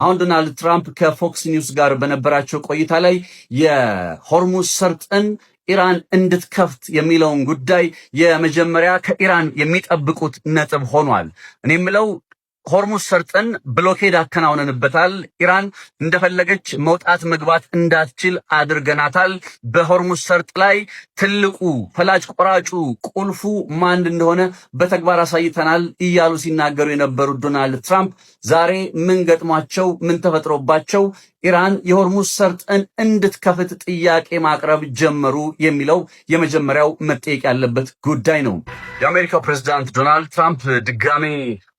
አሁን ዶናልድ ትራምፕ ከፎክስ ኒውስ ጋር በነበራቸው ቆይታ ላይ የሆርሙዝ ሰርጥን ኢራን እንድትከፍት የሚለውን ጉዳይ የመጀመሪያ ከኢራን የሚጠብቁት ነጥብ ሆኗል። እኔ የምለው ሆርሙዝ ሰርጥን ብሎኬድ አከናውነንበታል። ኢራን እንደፈለገች መውጣት መግባት እንዳትችል አድርገናታል። በሆርሙዝ ሰርጥ ላይ ትልቁ ፈላጭ ቆራጩ ቁልፉ ማን እንደሆነ በተግባር አሳይተናል እያሉ ሲናገሩ የነበሩት ዶናልድ ትራምፕ ዛሬ ምን ገጥሟቸው ምን ተፈጥሮባቸው ኢራን የሆርሙዝ ሰርጥን እንድትከፍት ጥያቄ ማቅረብ ጀመሩ የሚለው የመጀመሪያው መጠየቅ ያለበት ጉዳይ ነው። የአሜሪካው ፕሬዝዳንት ዶናልድ ትራምፕ ድጋሜ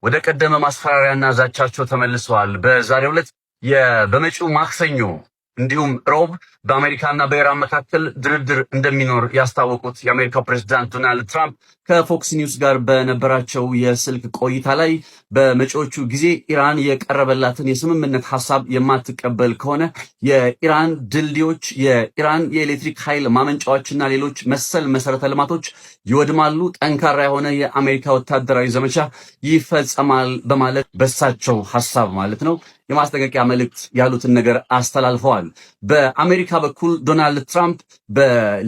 ወደ ቀደመ ማስፈራሪያና ዛቻቸው ተመልሰዋል። በዛሬው ዕለት በመጪው ማክሰኞ እንዲሁም ሮብ በአሜሪካና በኢራን መካከል ድርድር እንደሚኖር ያስታወቁት የአሜሪካው ፕሬዝዳንት ዶናልድ ትራምፕ ከፎክስ ኒውስ ጋር በነበራቸው የስልክ ቆይታ ላይ በመጪዎቹ ጊዜ ኢራን የቀረበላትን የስምምነት ሐሳብ የማትቀበል ከሆነ የኢራን ድልድዮች፣ የኢራን የኤሌክትሪክ ኃይል ማመንጫዎችና ሌሎች መሰል መሰረተ ልማቶች ይወድማሉ፣ ጠንካራ የሆነ የአሜሪካ ወታደራዊ ዘመቻ ይፈጸማል በማለት በሳቸው ሐሳብ ማለት ነው የማስጠንቀቂያ መልእክት ያሉትን ነገር አስተላልፈዋል። በአሜሪካ በኩል ዶናልድ ትራምፕ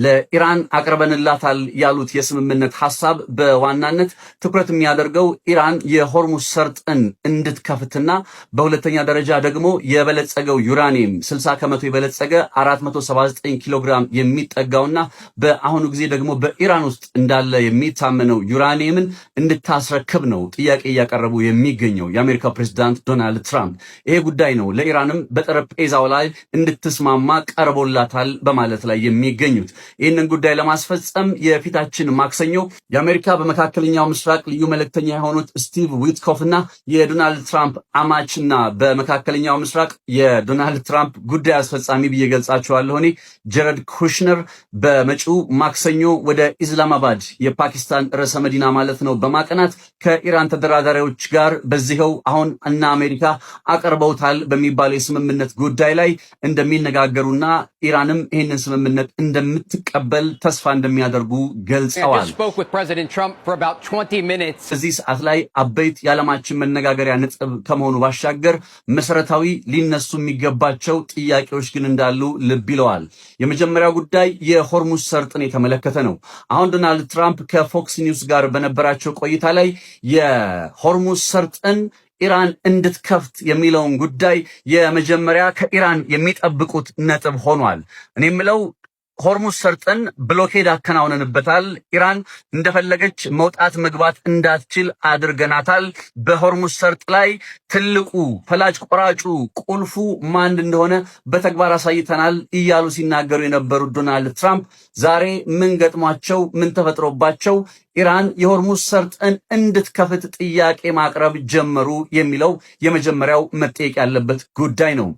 ለኢራን አቅርበንላታል ያሉት የስምምነት ሐሳብ በዋናነት ትኩረት የሚያደርገው ኢራን የሆርሙዝ ሰርጥን እንድትከፍትና በሁለተኛ ደረጃ ደግሞ የበለጸገው ዩራኒየም 60 ከመቶ የበለጸገ 479 ኪሎ ግራም የሚጠጋውና በአሁኑ ጊዜ ደግሞ በኢራን ውስጥ እንዳለ የሚታመነው ዩራኒየምን እንድታስረክብ ነው ጥያቄ እያቀረቡ የሚገኘው የአሜሪካው ፕሬዝዳንት ዶናልድ ትራምፕ። ይሄ ጉዳይ ነው ለኢራንም በጠረጴዛው ላይ እንድትስማማ ቀርቦላታል በማለት ላይ የሚገኙት። ይህንን ጉዳይ ለማስፈጸም የፊታችን ማክሰኞ የአሜሪካ በመካከለኛው ምስራቅ ልዩ መልእክተኛ የሆኑት ስቲቭ ዊትኮፍ እና የዶናልድ ትራምፕ አማችና በመካከለኛው ምስራቅ የዶናልድ ትራምፕ ጉዳይ አስፈጻሚ ብዬ ገልጻቸዋለሁ እኔ ጀረድ ኩሽነር በመጪው ማክሰኞ ወደ ኢስላማባድ የፓኪስታን ርዕሰ መዲና ማለት ነው በማቀናት ከኢራን ተደራዳሪዎች ጋር በዚህው አሁን እና አሜሪካ አቀርበውታል በሚባለው የስምምነት ጉዳይ ላይ እንደሚነጋገሩና ኢራንም ይህንን ስምምነት እንደምትቀበል ተስፋ እንደሚያደርጉ ገልጸዋል። እዚህ ሰዓት ላይ አበይት የዓለማችን መነጋገሪያ ነጥብ ከመሆኑ ባሻገር መሰረታዊ ሊነሱ የሚገባቸው ጥያቄዎች ግን እንዳሉ ልብ ይለዋል። የመጀመሪያው ጉዳይ የሆርሙዝ ሰርጥን የተመለከተ ነው። አሁን ዶናልድ ትራምፕ ከፎክስ ኒውስ ጋር በነበራቸው ቆይታ ላይ የሆርሙዝ ሰርጥን ኢራን እንድትከፍት የሚለውን ጉዳይ የመጀመሪያ ከኢራን የሚጠብቁት ነጥብ ሆኗል። እኔ የምለው ሆርሙዝ ሰርጥን ብሎኬድ አከናውነንበታል። ኢራን እንደፈለገች መውጣት መግባት እንዳትችል አድርገናታል። በሆርሙዝ ሰርጥ ላይ ትልቁ ፈላጭ ቆራጩ ቁልፉ ማን እንደሆነ በተግባር አሳይተናል እያሉ ሲናገሩ የነበሩት ዶናልድ ትራምፕ ዛሬ ምን ገጥሟቸው ምን ተፈጥሮባቸው ኢራን የሆርሙዝ ሰርጥን እንድትከፍት ጥያቄ ማቅረብ ጀመሩ የሚለው የመጀመሪያው መጠየቅ ያለበት ጉዳይ ነው።